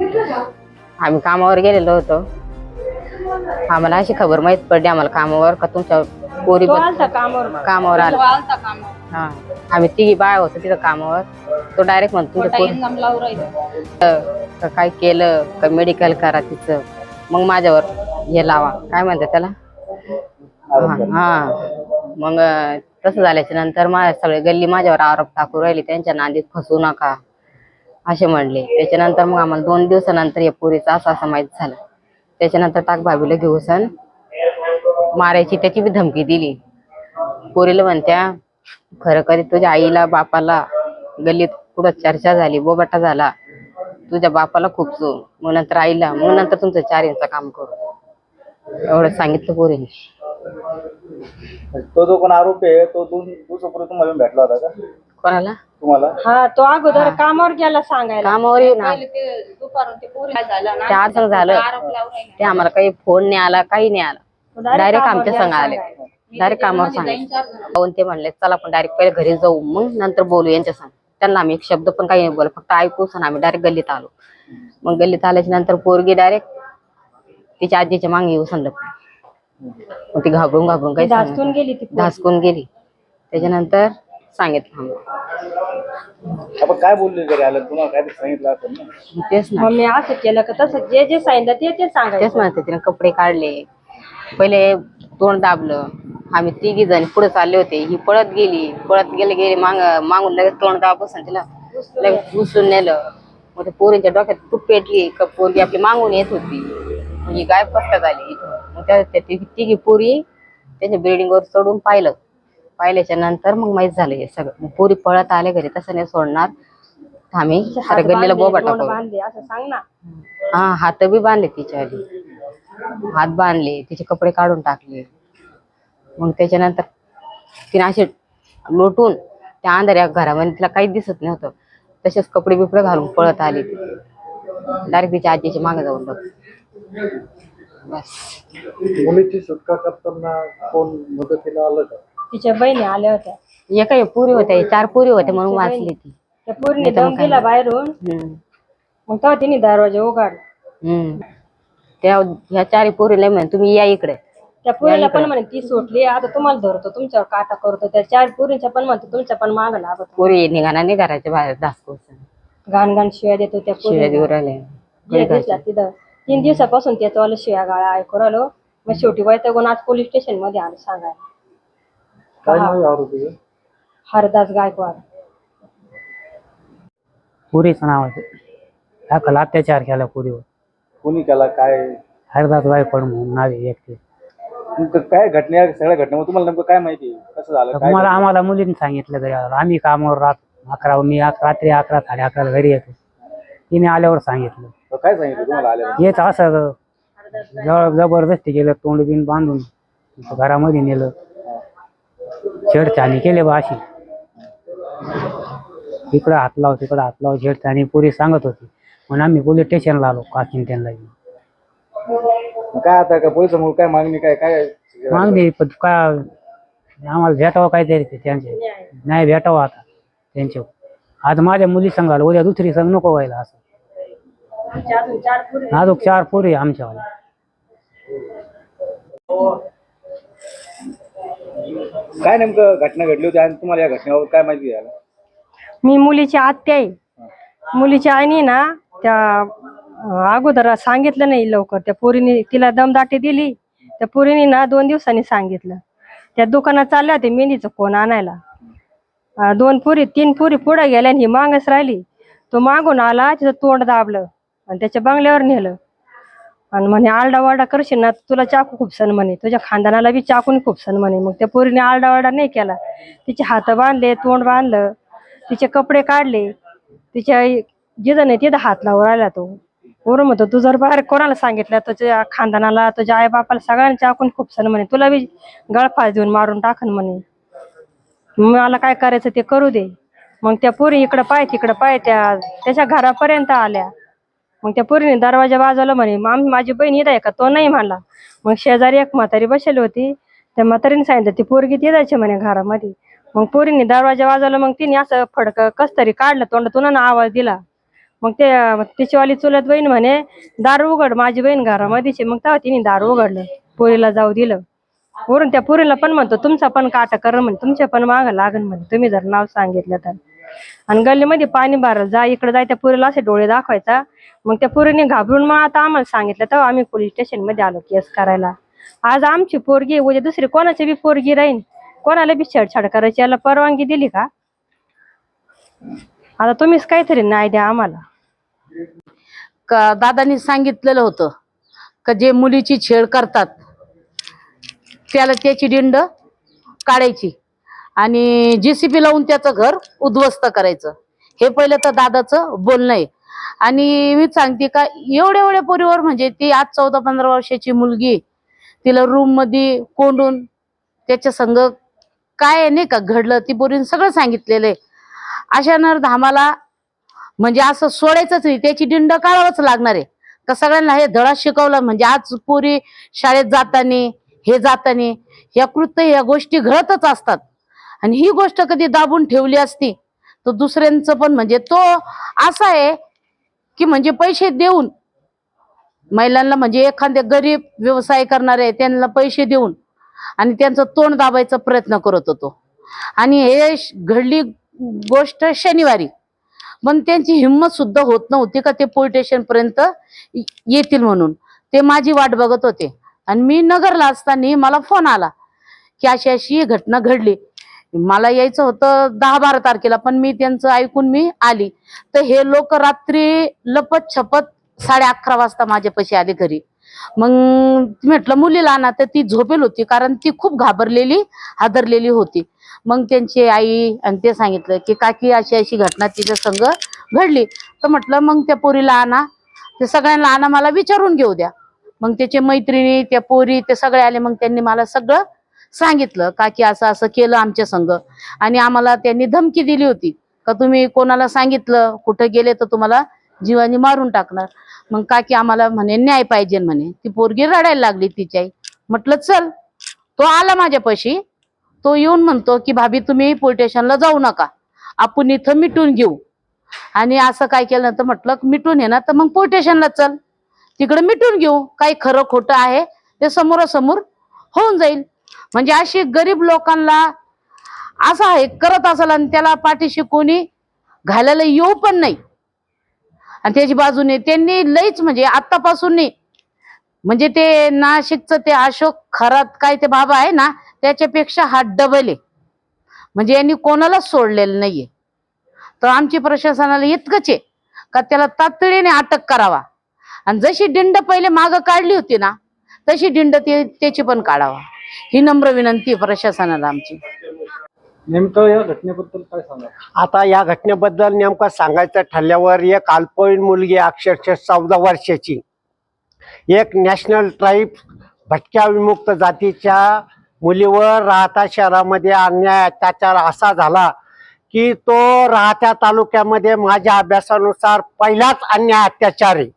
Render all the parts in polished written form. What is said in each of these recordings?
आम्ही कामावर गेलेलो होतो. आम्हाला अशी खबर माहित पडली आम्हाला कामावर का तुमच्या पोरी कामावर आला. हा आम्ही तिघी बाया होतो तिथं कामावर. तो डायरेक्ट म्हणतो तुमच्या काय केलं का मेडिकल करा तिचं, मग माझ्यावर हे लावा काय म्हणतात त्याला. हा मग तसं झाल्याच्या नंतर माझ्या सगळे गल्ली माझ्यावर आरोप टाकू राहिली, त्यांच्या नादीत फसू नका असे म्हणले. त्याच्यानंतर मग आम्हाला 2 दिवसानंतर या पोरीचं असं माहित झालं. त्याच्यानंतर टाक भाभीला घेऊ सण मारायची त्याची बी धमकी दिली. पोरीला म्हणत्या खरं कधी तुझ्या आईला बापाला गल्लीत कुठं चर्चा झाली, बोबाटा झाला, तुझ्या बापाला खूपसू, मग नंतर आईला, मग नंतर तुमचं 4 इंच काम करू, एवढं सांगितलं पोरीने. तो जो कोण आरोपी आहे तो 2 दिवसापूर्वी तुम्हाला भेटला होता का? कोणाला? तुम्हाला? हा तो अगोदर कामावर गेला सांगायला. कामावर येऊ ना चार संघ झालं ते आम्हाला काही फोन नाही आला, काही नाही आला. डायरेक्ट आमच्या संघ आले, डायरेक्ट कामावर सांगितलं. ते म्हणले चला आपण डायरेक्ट पहिले घरी जाऊ मग नंतर बोलू यांच्या संग. त्यांना आम्ही एक शब्द पण काही नाही बोला, फक्त ऐकूच आणि आम्ही डायरेक्ट गल्लीत आलो. मग गल्लीत आल्याच्या नंतर पोरगी डायरेक्ट तिच्या आजीच्या मागे येऊ सांगलं. मग ती घाबरून काही धासकून गेली. त्याच्यानंतर सांगितलं आपण काय बोलले घरी आलं तुम्हाला काय सांगितलं असेल ना? तेच ना मी असं केलं का तसं जे जे सांगितलं ते सांगायचं. तेच म्हणते तिने कपडे काढले, पहिले तोंड दाबलं. आम्ही 3घी जण पुढे चालले होते, ही पळत गेली मागून लगेच तोंड दाबून तिला लगेच उचलून नेलं. मग ते पोरींच्या डोक्यात खूप पेटली का पोरगी आपली मागून येत होती, ही गायब कसं झाली इथून. मग त्या 3घी पोरी त्याच्या बिल्डिंगवर चढून पाहिल्याच्या नंतर मग माहित झालं हे सगळं. पोरी पळत आले घरी, तसं नाही सोडणार आम्ही साऱ्या गल्लीला बोबाटा करू. हा हात बी बांधले तिच्या आधी, हात बांधले, तिचे कपडे काढून टाकले. मग त्याच्यानंतर तिने असे लोटून त्या अंधाऱ्या घरामध्ये तिला काहीच दिसत नव्हतं, तसेच कपडे बिपडे घालून पळत आले. डायरेक्ट तिच्या आजीच्या मागे जाऊन बघ. बस मुलीची सुटका करताना कोण मदतीला आलं का? तिच्या बहिणी आल्या होत्या. एका पुरी होत्या, 4 पुरी होत्या म्हणून वाचली ती. त्या पोरीने दम दिला बाहेरून, मग तेव्हा तिने दरवाजा उघडला. त्या ह्या 4 पोरीला म्हणे तुम्ही या इकडे. त्या पोरीला पण म्हणे ती सुटली आता तुम्हाला धरतो, तुमच्यावर काटा करतो. त्या 4 पोरींच्या पण म्हणतो तुमच्या पण माग लागत. पोरी निघाना नाही घराच्या बाहेर धासकून घाण शिव्या देतो त्या शिव्या देऊ राहिले. तिथं 3 दिवसापासून त्याचं शिव्या गाळा ऐकू राहिलो. मग शेवटी वैतागून आज पोलीस स्टेशन मध्ये आलो सांगायला. काय नाव आरोपी? हरदास गायकवाड. पुरीचं नाव आहे, दाखल अत्याचार केला पुरीवर. कोणी केला काय? हरदास गायकवाड म्हणून नाव आहे एकटे. काय घटना सगळ्या घटनेमध्ये तुम्हाला नेमकं काय माहिती कसं झालं? आम्हाला मुलींनी सांगितलं घरी आलं. आम्ही कामावर राहतो, मी रात्री 11 साडे 11 घरी येतो. तिने आल्यावर सांगितलं. काय सांगितलं तुम्हाला आल्यावर? हेच असं जबरदस्ती केलं, तोंड बिन बांधून घरामध्ये नेलं, छेडछाणी केले बा अशी. इकडं हात लाव तिकडं हात लाव, छेडछाणी पुरी सांगत होती. म्हणून आम्ही पोलीस स्टेशनला आलो काकीन त्यांना. काय आता का पोलिसांमुळे काय मागणी काय मागणी काय आम्हाला भेटावं काहीतरी त्यांचे नाही भेटावं आता त्यांच्या. आज माझ्या मुली संघाला, उद्या दुसरी संघ नको व्हायला असं. अजून 4 पोरी आमच्यावाल्या. काय नेमकं घटना घडली होती आणि तुम्हाला या घटनेबाबत काय माहिती आहे? मी मुलीची आत्या आहे. मुलीच्या आईने ना त्या अगोदर सांगितलं नाही लवकर. त्या पोरीने तिला दमदाटी दिली. त्या पोरीने ना 2 दिवसांनी सांगितलं. त्या दुकानात चालल्या होते मेहंदीचं कोण आणायला. 2 पुरी 3 पुरी पुढे गेल्या आणि ही मागच राहिली. तो मागून आला, तिचं तोंड दाबलं आणि त्याच्या बंगल्यावर नेलं आणि म्हणे आरडावारडा करशील ना तुला चाकू खूप सण म्हणे, तुझ्या खानदानाला बी चाकून खूप सण म्हणे. मग त्या पोरीने आरडावारडा नाही केला. तिचे हात बांधले, तोंड बांधलं, तिचे कपडे काढले. तिच्या जिथं नाही तिथं हात लावून राहिला तो. बरोबर म्हणतो तू जर बाहेर कोणाला सांगितलं तुझ्या खानदानाला, तुझ्या आई बापाला सगळ्यांना चाकून खूप सण म्हणे, तुला बी गळफास देऊन मारून टाकन म्हणे. मला काय करायचं ते करू दे. मग त्या पोरी इकडं पाय तिकडं पाय त्याच्या घरापर्यंत आल्या. मग त्या पोरीने दरवाजा वाजवला म्हणे माझी बहीण इथं आहे का? तो नाही म्हणला. मग शेजारी एक म्हातारी बसली होती, त्या म्हातारीने सांगितलं ती पोरगी तिथं म्हणे घरामध्ये. मग पोरीने दरवाजा वाजवला. मग तिने असं फडकं कस तरी काढलं तोंडातून आणि आवाज दिला. मग तिचीवाली चुलत बहीण म्हणे दार उघड, माझी बहीण घरामध्येच आहे. मग तेव्हा तिने दार उघडलं, पोरीला जाऊ दिलं. वरून त्या पोरीला पण म्हणतो तुमचा पण काटा कर म्हणे, तुमच्या पण माग लागन म्हणे तुम्ही जर नाव सांगितलं तर. आणि गल्लीमध्ये पाणी भरायला जा, इकडे जाय, त्या पोरीला असे डोळे दाखवायचा. मग त्या पोरीने घाबरून मग आता आम्हाला सांगितलं, तेव्हा आम्ही पोलीस स्टेशन मध्ये आलो केस करायला. आज आमची पोरगी उद्या दुसरी कोणाची बी पोरगी राहीन, कोणाला बी छेडछाड करायची याला परवानगी दिली का? आता तुम्हीच काहीतरी न्याय द्या आम्हाला. का दादांनी सांगितलेलं होतं का जे मुलीची छेड करतात त्याला त्याची दिंड काढायची आणि JCB लावून त्याचं घर उद्ध्वस्त करायचं. हे पहिलं तर दादाचं बोलणं आहे. आणि मी सांगते का एवढ्या एवढ्या पोरीवर म्हणजे ती आज 14-15 वर्षाची मुलगी, तिला रूम मध्ये कोंडून त्याच्या संग काय नाही का घडलं ती पोरीने सगळं सांगितलेलं आहे. अशा नरधामाला म्हणजे असं सोडायचंच नाही, त्याची दिंड काढावंच लागणार आहे. का सगळ्यांना हे धडा शिकवला म्हणजे आज पोरी शाळेत जाताना हे जाताना या कृत्य या गोष्टी घडतच असतात. आणि ही गोष्ट कधी दाबून ठेवली असती तर दुसऱ्यांचं पण म्हणजे तो असा आहे की म्हणजे पैसे देऊन महिलांना म्हणजे एखाद्या गरीब व्यवसाय करणारे त्यांना पैसे देऊन आणि त्यांचं तोंड दाबायचा प्रयत्न करत होतो. आणि हे घडली गोष्ट शनिवारी, पण त्यांची हिंमत सुद्धा होत नव्हती का ते पोलीस स्टेशन पर्यंत येतील म्हणून. ते माझी वाट बघत होते. आणि मी नगरला असताना मला फोन आला की अशी अशी घटना घडली. मला यायचं होतं 10-12 तारखेला, पण मी त्यांचं ऐकून मी आली. तर हे लोक रात्री लपत छपत 11:30 वाजता माझ्यापाशी आले घरी. मग म्हटलं मुलीला आणा, तर ती झोपेल होती कारण ती खूप घाबरलेली हादरलेली होती. मग त्यांची आई आणि ते सांगितलं की काकी अशी अशी घटना तिच्या संग घडली. तर म्हटलं मग त्या पोरीला आणा, ते सगळ्यांना आणा, मला विचारून घेऊ द्या. मग त्याचे मैत्रिणी त्या पोरी ते सगळे आले. मग त्यांनी मला सगळं सांगितलं काकी असं असं केलं आमच्या संग. आणि आम्हाला त्यांनी धमकी दिली होती का तुम्ही कोणाला सांगितलं कुठं गेले तर तुम्हाला जीवानी मारून टाकणार. मग काकी आम्हाला म्हणे न्याय पाहिजे म्हणे. ती पोरगी रडायला लागली तिची आई. म्हटलं चल. तो आला माझ्यापाशी. तो येऊन म्हणतो की भाभी तुम्ही पोलीस स्टेशनला जाऊ नका, आपण इथं मिटून घेऊ. आणि असं काय केलं तर म्हटलं मिटून ये ना तर मग पोलीस स्टेशनला चल, तिकडे मिटून घेऊ. काही खरं खोटं आहे ते समोरासमोर होऊन जाईल. म्हणजे अशी गरीब लोकांना असं आहे करत असेल आणि त्याला पाठीशी कोणी घालायला येऊ पण नाही. आणि त्याची बाजूने त्यांनी लईच म्हणजे आतापासून नाही म्हणजे ते नाशिकचं ते अशोक खरात काय ते बाबा आहे ना त्याच्यापेक्षा हा डबल आहे. म्हणजे यांनी कोणालाच सोडलेलं नाहीये. तर आमची प्रशासनाला इतकंच आहे का त्याला तातडीने अटक करावा आणि जशी दिंड पहिले मागं काढली होती ना तशी दिंड त्याची पण काढावा, ही नम्र विनंती प्रशासनाला आमची. नेमकं या घटनेबद्दल काय सांगा? आता या घटनेबद्दल नेमकं सांगायचं ठरल्यावर एक अल्पवयीन मुलगी अक्षरशः 14 वर्षाची एक नॅशनल ट्राईब भटक्या विमुक्त जातीच्या मुलीवर राहता शहरामध्ये अन्याय अत्याचार असा झाला की तो राहत्या तालुक्यामध्ये माझ्या अभ्यासानुसार पहिलाच अन्याय अत्याचार आहे.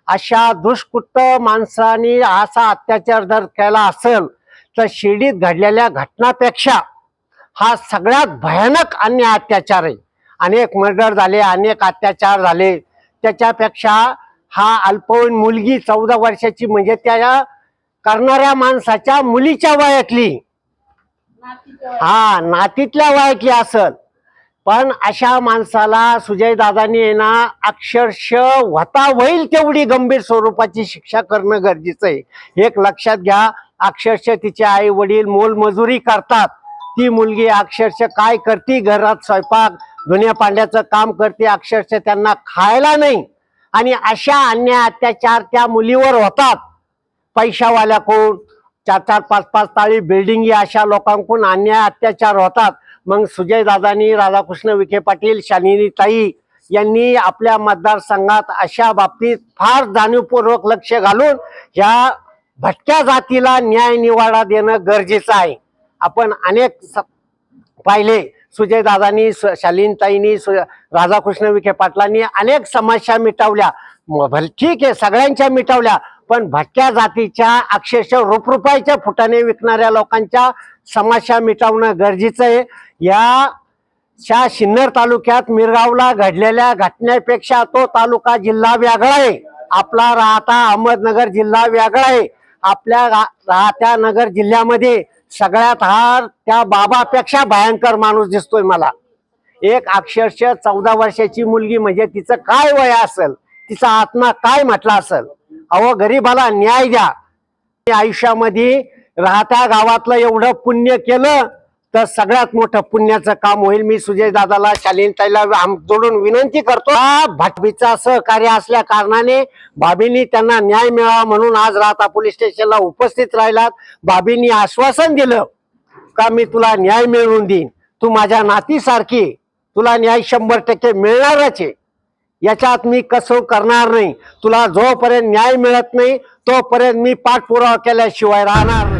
अशा दुष्कृत्य माणसाने असा अत्याचार जर केला असेल तर शिर्डीत घडलेल्या घटनापेक्षा हा सगळ्यात भयानक अन्याय अत्याचार आहे. अनेक मर्डर झाले, अनेक अत्याचार झाले, त्याच्यापेक्षा हा अल्पवयीन मुलगी 14 वर्षाची म्हणजे त्या करणाऱ्या माणसाच्या मुलीच्या वयातली, हा नातीतल्या वयातली असल. पण अशा माणसाला सुजय दादांनी ना अक्षरशः होता होईल तेवढी गंभीर स्वरूपाची शिक्षा करणं गरजेचं आहे. एक लक्षात घ्या, अक्षरशः तिचे आई वडील मोलमजुरी करतात, ती मुलगी अक्षरशः काय करते, घरात स्वयंपाक धुण्या पांड्याचं काम करते, अक्षरशः त्यांना खायला नाही. आणि अशा अन्याय अत्याचार त्या मुलीवर होतात. पैशावाल्याकडून 4-4, 5-5 ताळी बिल्डिंग अशा लोकांकडून अन्याय अत्याचार होतात. मग सुजय दादांनी, राधाकृष्ण विखे पाटील, शालिनी ताई यांनी आपल्या मतदारसंघात अशा बाबतीत फार जाणीवपूर्वक लक्ष घालून ह्या भटक्या जातीला न्याय निवाडा देणं गरजेचं आहे. आपण अनेक पाहिले, सुजय दादांनी, शालिनीताईंनी, राधाकृष्ण विखे पाटलांनी अनेक समस्या मिटवल्या. ठीक आहे, सगळ्यांच्या मिटवल्या, पण भटक्या जातीच्या अक्षरशः रुपरुपाईच्या फुटाने विकणाऱ्या लोकांच्या समस्या मिटवणं गरजेचं आहे. या सिन्नर तालुक्यात मिरगावला घडलेल्या घटनेपेक्षा तो तालुका जिल्हा वेगळा आहे. आपला राहता अहमदनगर जिल्हा वेगळा आहे. आपल्या राहत्या नगर जिल्ह्यामध्ये सगळ्यात हा त्या बाबापेक्षा भयंकर माणूस दिसतोय मला. एक अक्षरशः 14 वर्षाची मुलगी म्हणजे तिचं काय वय असेल, तिचा आत्मा काय म्हटला असेल. अहो गरीबाला न्याय द्या. आयुष्यामध्ये राहत्या गावातलं एवढं पुण्य केलं तर सगळ्यात मोठं पुण्याचं काम होईल. मी सुजय दादाला शालीनताईला जोडून विनंती करतो. भाटबीचा सहकार्य असल्या कारणाने भाभींनी त्यांना न्याय मिळावा म्हणून आज राहता पोलीस स्टेशनला उपस्थित राहिलात. भाभींनी आश्वासन दिलं का मी तुला न्याय मिळवून देईन, तू माझ्या नातीसारखी, तुला न्याय 100% मिळणारच आहे, याच्यात मी कसं करणार नाही. तुला जोपर्यंत न्याय मिळत नाही तोपर्यंत मी पाठपुरावा केल्याशिवाय राहणार नाही.